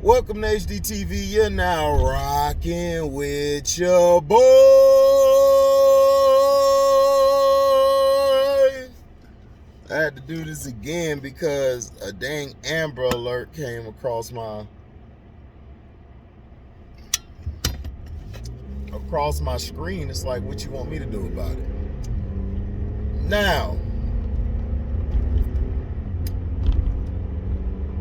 Welcome to HDTV. You're now rocking with your boy. I had to do this again because a dang Amber Alert came across my screen. It's like, what you want me to do about it? Now,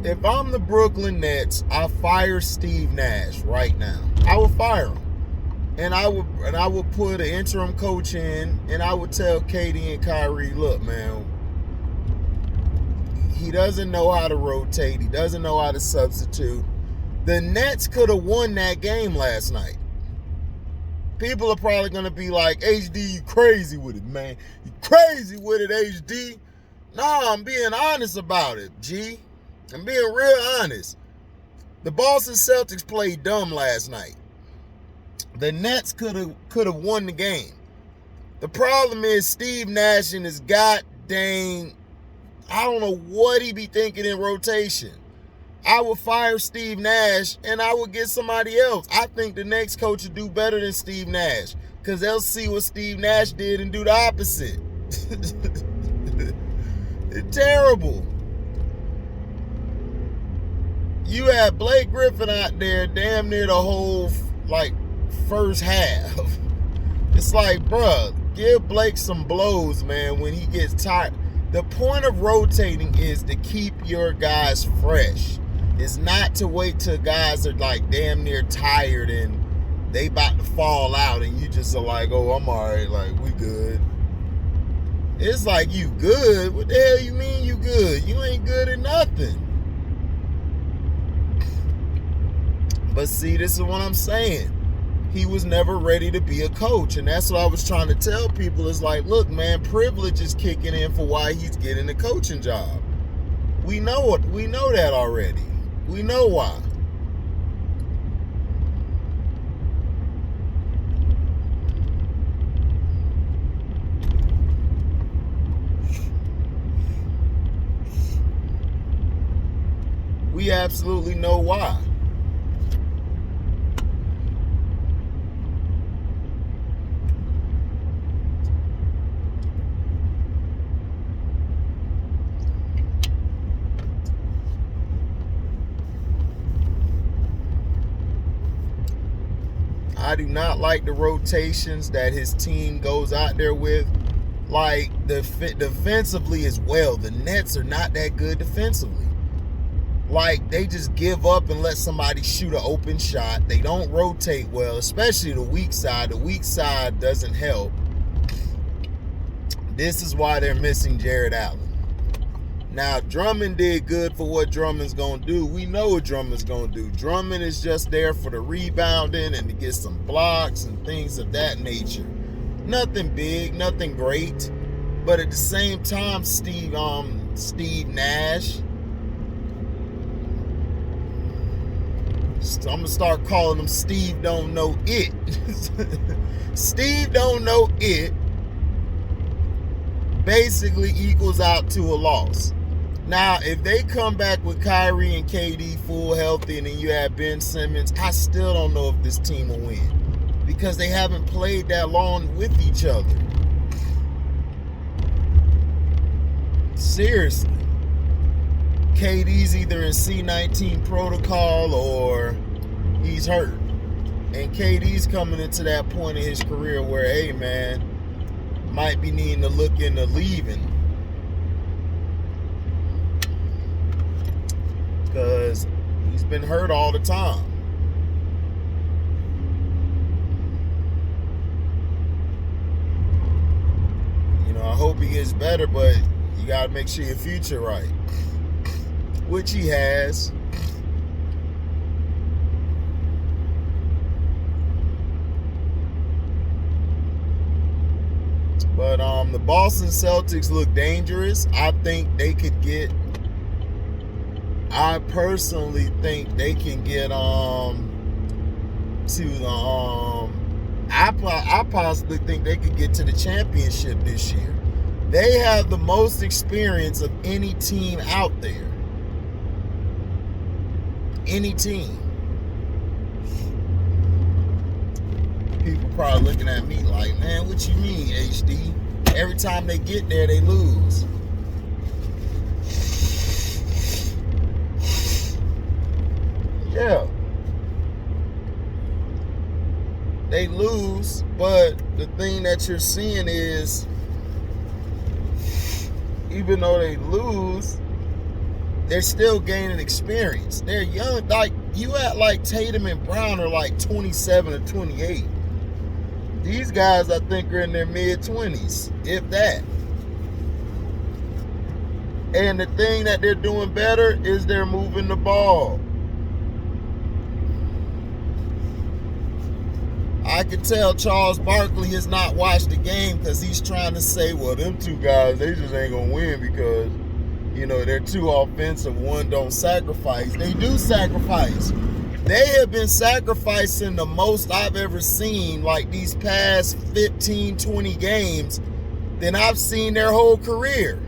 if I'm the Brooklyn Nets, I fire Steve Nash right now. I would fire him. And I would put an interim coach in, and I would tell KD and Kyrie, look, man, he doesn't know how to rotate. He doesn't know how to substitute. The Nets could have won that game last night. People are probably going to be like, HD, you crazy with it, man. You crazy with it, HD. Nah, I'm being honest about it, G. I'm being real honest. The Boston Celtics played dumb last night. The Nets could have won the game. The problem is Steve Nash and his goddamn, I don't know what he be thinking in rotation. I would fire Steve Nash and I would get somebody else. I think the next coach would do better than Steve Nash because they'll see what Steve Nash did and do the opposite. It's terrible. You had Blake Griffin out there damn near the whole, first half. It's like, bruh, give Blake some blows, man, when he gets tired. The point of rotating is to keep your guys fresh. It's not to wait till guys are, damn near tired and they about to fall out and you just are like, oh, I'm all right, we good. It's like, you good? What the hell you mean you good? You ain't good at nothing. But see, this is what I'm saying. He was never ready to be a coach. And that's what I was trying to tell people. Is like, look, man, privilege is kicking in for why he's getting a coaching job. We know it. We know that already. We know why. We absolutely know why. I do not like the rotations that his team goes out there with. Defensively as well. The Nets are not that good defensively. They just give up and let somebody shoot an open shot. They don't rotate well, especially the weak side. The weak side doesn't help. This is why they're missing Jared Allen. Now, Drummond did good for what Drummond's going to do. We know what Drummond's going to do. Drummond is just there for the rebounding and to get some blocks and things of that nature. Nothing big, nothing great. But at the same time, Steve Nash, I'm going to start calling him Steve Don't Know It. Steve Don't Know It basically equals out to a loss. Now, if they come back with Kyrie and KD full healthy and then you have Ben Simmons, I still don't know if this team will win because they haven't played that long with each other. Seriously. KD's either in C19 protocol or he's hurt. And KD's coming into that point in his career where, hey, man, might be needing to look into leaving. Because he's been hurt all the time. I hope he gets better, but you got to make sure your future right. Which he has. But the Boston Celtics look dangerous. I personally think they can get I possibly think they could get to the championship this year. They have the most experience of any team out there. Any team. People probably looking at me like, man, what you mean, HD? Every time they get there, they lose. Yeah. They lose, but the thing that you're seeing is, even though they lose, they're still gaining experience. They're young. Like, you at like Tatum and Brown are like 27 or 28. These guys, I think, are in their mid-20s, if that. And the thing that they're doing better is they're moving the ball. I can tell Charles Barkley has not watched the game because he's trying to say, well, them two guys, they just ain't going to win because, you know, they're too offensive. One don't sacrifice. They do sacrifice. They have been sacrificing the most I've ever seen, like these past 15, 20 games, than I've seen their whole career.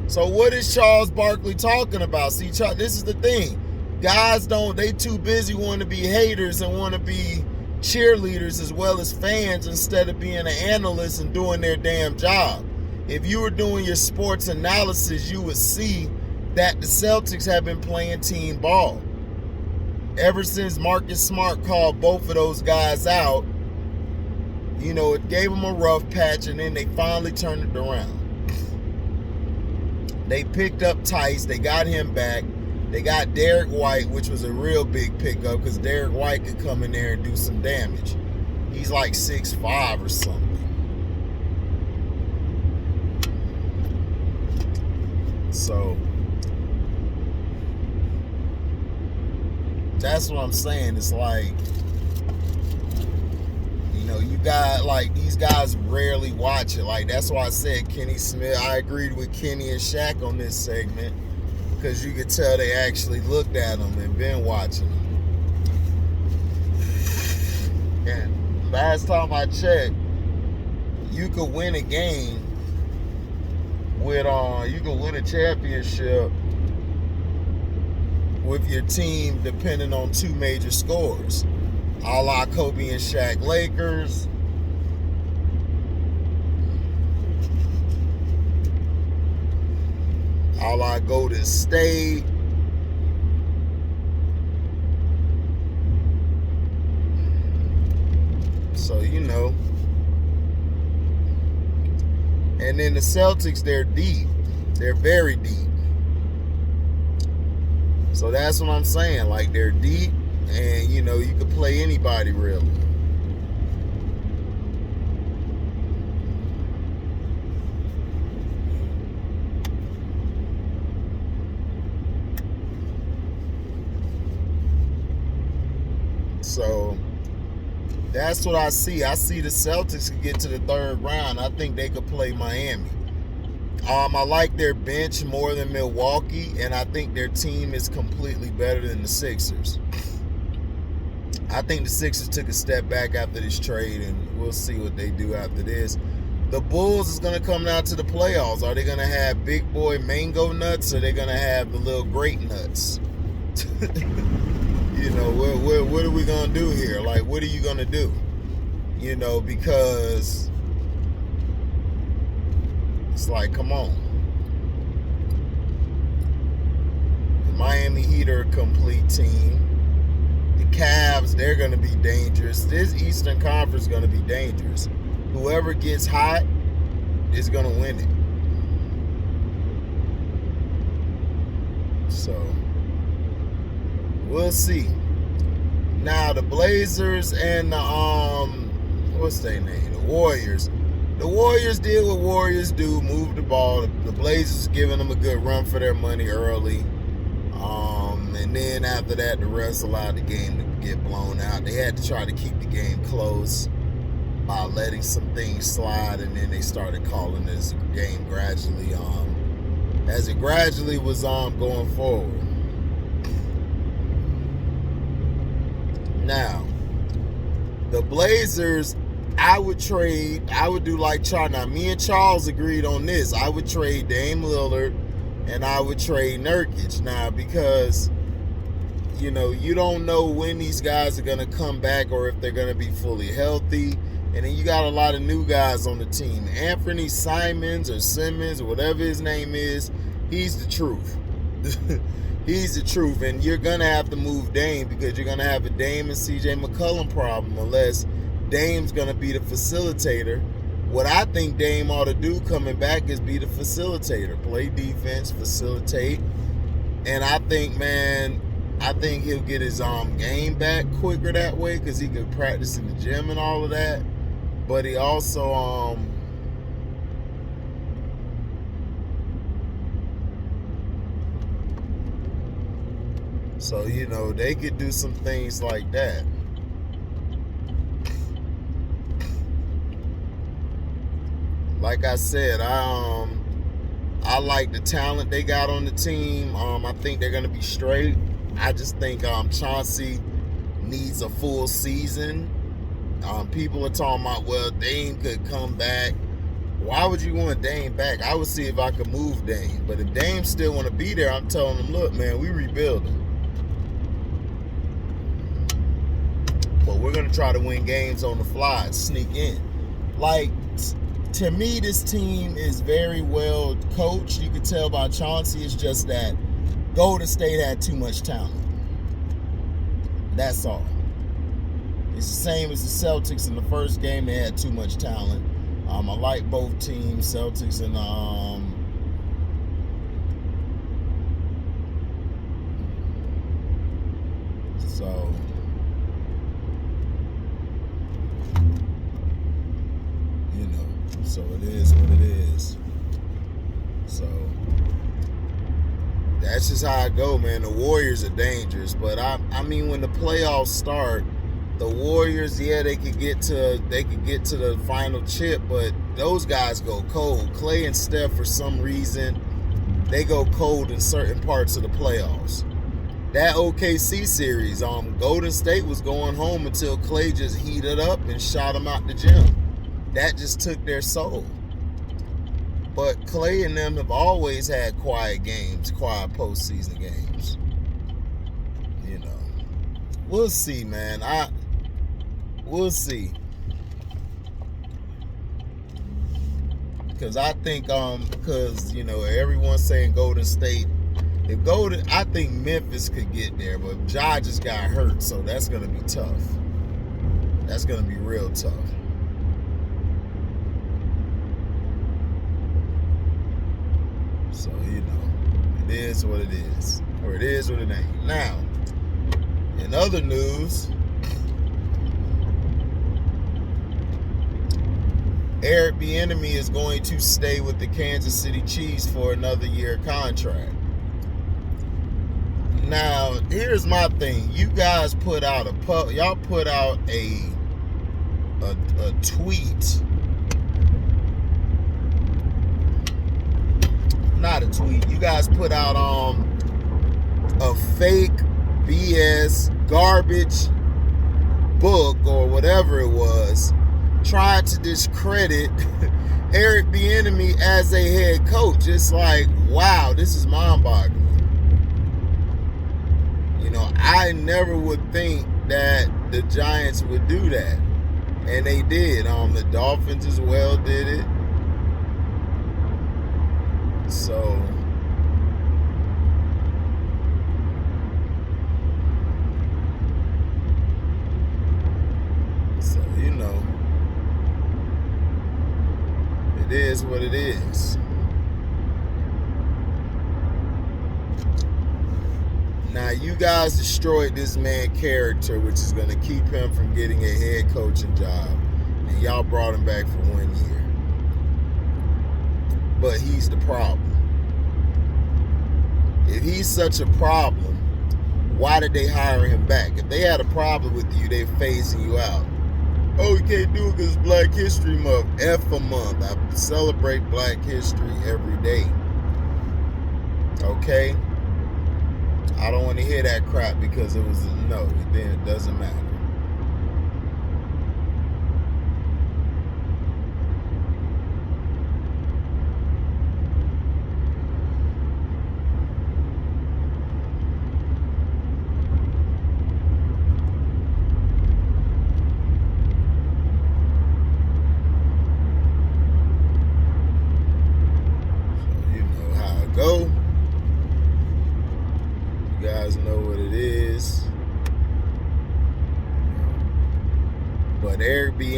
So what is Charles Barkley talking about? See, this is the thing. Guys they too busy wanting to be haters and want to be cheerleaders as well as fans instead of being an analyst and doing their damn job. If you were doing your sports analysis, you would see that the Celtics have been playing team ball. Ever since Marcus Smart called both of those guys out, you know, it gave them a rough patch, and then they finally turned it around. They picked up Tice. They got him back. They got Derek White, which was a real big pickup because Derek White could come in there and do some damage. He's like 6'5" or something. So that's what I'm saying. It's like, you know, you got, like, these guys rarely watch it. Like, that's why I said Kenny Smith. I agreed with Kenny and Shaq on this segment because you could tell they actually looked at them and been watching them. And last time I checked, you could win a game with you can win a championship with your team depending on two major scores, a la Kobe and Shaq Lakers, a la Golden State, so you know. And then the Celtics, they're deep. They're very deep. So that's what I'm saying. Like, they're deep, and, you know, you could play anybody, really. So that's what I see. I see the Celtics could get to the third round. I think they could play Miami. I like their bench more than Milwaukee, and I think their team is completely better than the Sixers. I think the Sixers took a step back after this trade, and we'll see what they do after this. The Bulls is going to come down to the playoffs. Are they going to have big boy mango nuts, or are they going to have the little grape nuts? You know, what are we going to do here? Like, what are you going to do? You know, because it's like, come on. The Miami Heat are a complete team. The Cavs, they're going to be dangerous. This Eastern Conference is going to be dangerous. Whoever gets hot is going to win it. So, we'll see. Now, the Blazers and the, what's their name? The Warriors. The Warriors did what Warriors do, move the ball. The Blazers giving them a good run for their money early. And then after that, the refs allowed the game to get blown out. They had to try to keep the game close by letting some things slide, and then they started calling this game gradually as it gradually was going forward. Now, the Blazers, I would do like Charles. Now, me and Charles agreed on this. I would trade Dame Lillard and I would trade Nurkic. Now, because, you know, you don't know when these guys are going to come back or if they're going to be fully healthy. And then you got a lot of new guys on the team. Anthony Simmons or whatever his name is, he's the truth. He's the truth. And you're going to have to move Dame because you're going to have a Dame and CJ McCollum problem unless Dame's going to be the facilitator. What I think Dame ought to do coming back is be the facilitator. Play defense, facilitate. And I think, man, he'll get his game back quicker that way because he could practice in the gym and all of that. But he also so, you know, they could do some things like that. Like I said, I like the talent they got on the team. I think they're gonna be straight. I just think Chauncey needs a full season. People are talking about, well, Dame could come back. Why would you want Dame back? I would see if I could move Dame. But if Dame still want to be there, I'm telling them, look, man, we rebuilding. But we're going to try to win games on the fly, sneak in. Like, to me, this team is very well coached. You can tell by Chauncey. It's just that Golden State had too much talent. That's all. It's the same as the Celtics in the first game. They had too much talent. I like both teams, Celtics and so you know, so it is what it is. So that's just how I go, man. The Warriors are dangerous, but I mean, when the playoffs start, the Warriors, yeah, they could get to the final chip, but those guys go cold. Clay and Steph, for some reason, they go cold in certain parts of the playoffs. That OKC series, Golden State was going home until Clay just heated up and shot them out the gym. That just took their soul. But Clay and them have always had quiet games, quiet postseason games. You know, we'll see, man. We'll see. Because I think, because, you know, everyone's saying Golden State. I think Memphis could get there, but Ja just got hurt, so that's going to be tough. That's going to be real tough. So, you know, it is what it is. Or it is what it ain't. Now, in other news, Bieniemy is going to stay with the Kansas City Chiefs for another year contract. Now, here's my thing. You guys put out a tweet. Not a tweet. You guys put out a fake BS garbage book or whatever it was, tried to discredit Eric Bieniemy as a head coach. It's like, wow, this is mind-boggling. You know, I never would think that the Giants would do that. And they did. The Dolphins as well did it. So, you know, it is what it is. Now, you guys destroyed this man's character, which is going to keep him from getting a head coaching job. And y'all brought him back for 1 year. But he's the problem. If he's such a problem, why did they hire him back? If they had a problem with you, they're phasing you out. Oh, we can't do it because it's Black History Month. F a month. I celebrate Black History every day. Okay? I don't want to hear that crap because it doesn't matter.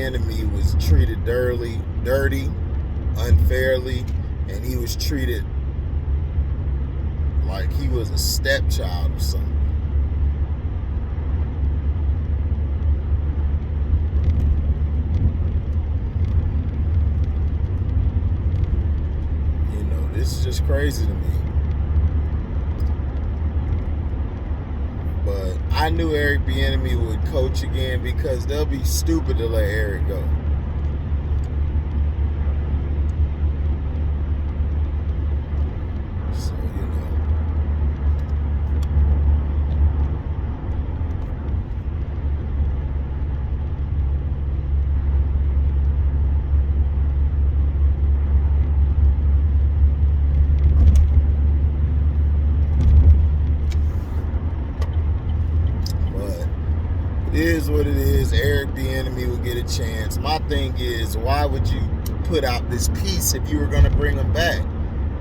Bieniemy was treated dirty, unfairly, and he was treated like he was a stepchild or something. You know, this is just crazy to me. But I knew Eric Bieniemy would coach again because they'll be stupid to let Eric go. So, you know. It is what it is. Eric Bieniemy will get a chance. My thing is, why would you put out this piece if you were going to bring him back?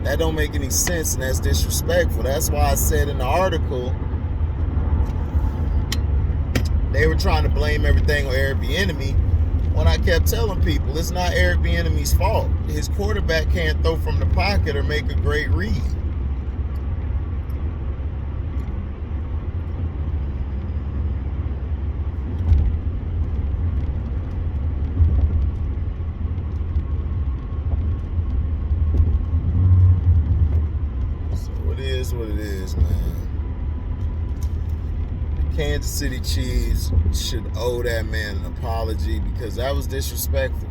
That don't make any sense, and that's disrespectful. That's why I said in the article they were trying to blame everything on Eric Bieniemy when I kept telling people it's not Eric Bieniemy's fault. His quarterback can't throw from the pocket or make a great read. What it is, man. The Kansas City Chiefs should owe that man an apology because that was disrespectful.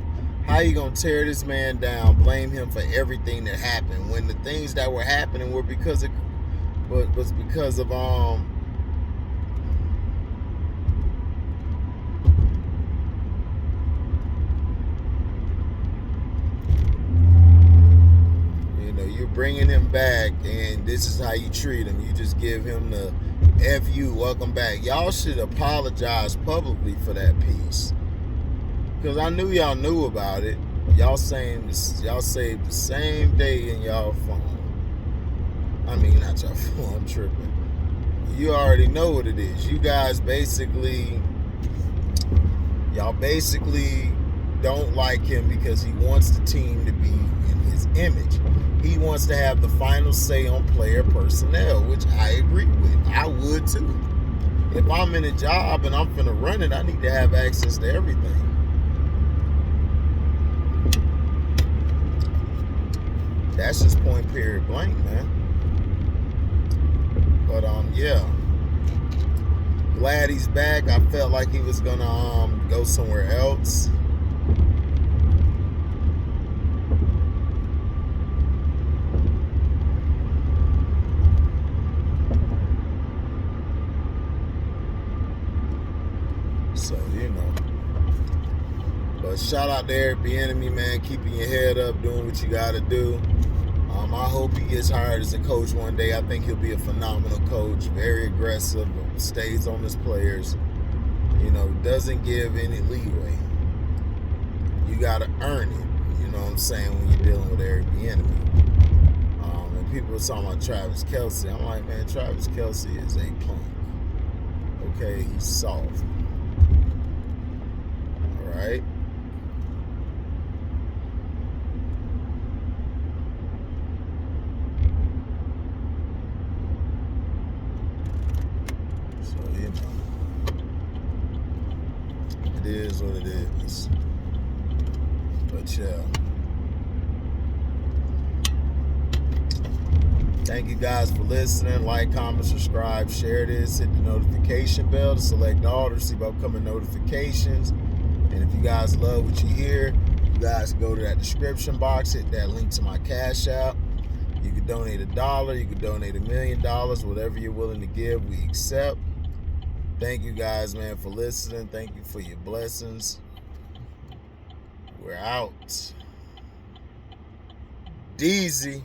How you gonna tear this man down, blame him for everything that happened when the things that were happening were because of bringing him back, and this is how you treat him. You just give him the F you, welcome back. Y'all should apologize publicly for that piece. Because I knew y'all knew about it. Y'all saved the same day in y'all phone. I mean, not y'all phone, I'm tripping. You already know what it is. You guys basically don't like him because he wants the team to be in his image. He wants to have the final say on player personnel, which I agree with. I would too. If I'm in a job and I'm finna run it, I need to have access to everything. That's just point period blank, man. But yeah. Glad he's back. I felt like he was gonna go somewhere else. So, you know. But shout out to Eric Bieniemy, man, keeping your head up, doing what you gotta do. I hope he gets hired as a coach one day. I think he'll be a phenomenal coach, very aggressive, stays on his players, you know, doesn't give any leeway. You gotta earn it, you know what I'm saying, when you're dealing with Eric Bieniemy. And people are talking about Travis Kelce. I'm like, man, Travis Kelce is a punk. Okay, he's soft. All right. So, you know, it is what it is. But yeah. Thank you guys for listening. Like, comment, subscribe, share this. Hit the notification bell to select all to receive upcoming notifications. And if you guys love what you hear, you guys go to that description box, hit that link to my Cash App. You can donate $1, you can donate $1 million, whatever you're willing to give, we accept. Thank you guys, man, for listening. Thank you for your blessings. We're out. Deezy.